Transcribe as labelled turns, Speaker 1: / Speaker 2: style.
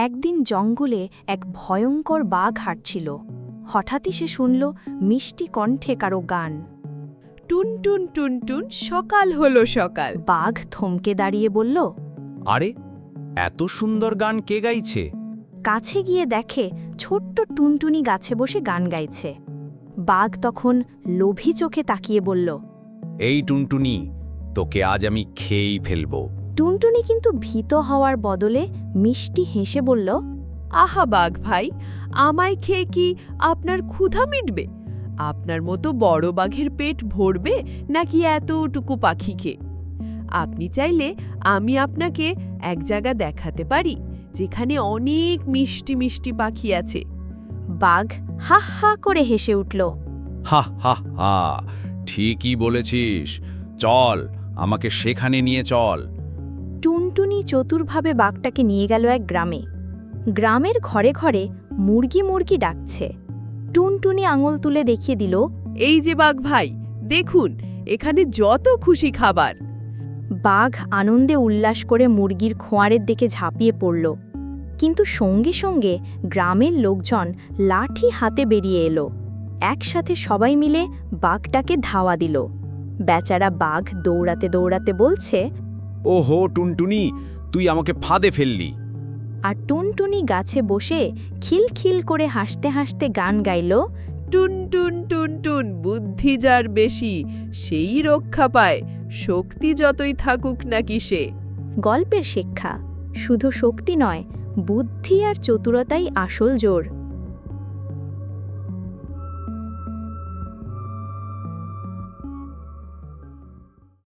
Speaker 1: একদিন জঙ্গলে এক ভয়ঙ্কর বাঘ হাঁটছিল। হঠাৎই সে শুনল মিষ্টি কণ্ঠে কারো গান।
Speaker 2: টুন টুন টুন টুন সকাল হলো সকাল।
Speaker 1: বাঘ থমকে দাঁড়িয়ে বলল,
Speaker 3: আরে এত সুন্দর গান কে গাইছে?
Speaker 1: কাছে গিয়ে দেখে ছোট্ট টুনটুনি গাছে বসে গান গাইছে। বাঘ তখন লোভী চোখে তাকিয়ে বলল,
Speaker 3: এই টুনটুনি, তোকে আজ আমি খেয়েই ফেলবো।
Speaker 1: টুনটুনি কিন্তু ভীত হওয়ার বদলে মিষ্টি হেসে বলল,
Speaker 2: আহা বাঘ ভাই, আমায় খেয়ে কি আপনার ক্ষুধা মিটবে? আপনার মতো বড় বাঘের পেট ভরবে নাকি এতটুকু পাখি খেয়ে? আপনি চাইলে আমি আপনাকে এক জায়গা দেখাতে পারি যেখানে অনেক মিষ্টি মিষ্টি পাখি আছে।
Speaker 1: বাঘ হা হা করে হেসে উঠল।
Speaker 3: হা হা হা, ঠিকই বলেছিস, চল আমাকে সেখানে নিয়ে চল।
Speaker 1: টুনটুনি চতুরভাবে বাঘটাকে নিয়ে গেল এক গ্রামে। গ্রামের ঘরে ঘরে মুরগি মুরগি ডাকছে। টুনটুনি আঙুল তুলে দেখিয়ে দিল,
Speaker 2: এই যে বাঘ ভাই, দেখুন এখানে যত খুশি খাবার।
Speaker 1: বাঘ আনন্দে উল্লাস করে মুরগির খোঁয়ারের দিকে ঝাঁপিয়ে পড়ল। কিন্তু সঙ্গে সঙ্গে গ্রামের লোকজন লাঠি হাতে বেরিয়ে এলো। একসাথে সবাই মিলে বাঘটাকে ধাওয়া দিল। বেচারা বাঘ দৌড়াতে দৌড়াতে বলছে,
Speaker 3: ওহো টুনটুনি, তুই আমাকে ফাঁদে ফেললি।
Speaker 1: আর টুনটুনি গাছে বসে খিলখিল করে হাসতে হাসতে গান গাইল,
Speaker 2: টুন টুন টুন টুন, বুদ্ধি যার বেশি সেই রক্ষা পায়, শক্তি যতই থাকুক না কি সে।
Speaker 1: গল্পের শিক্ষা, শুধু শক্তি নয়, বুদ্ধি আর চতুরতাই আসল জোর।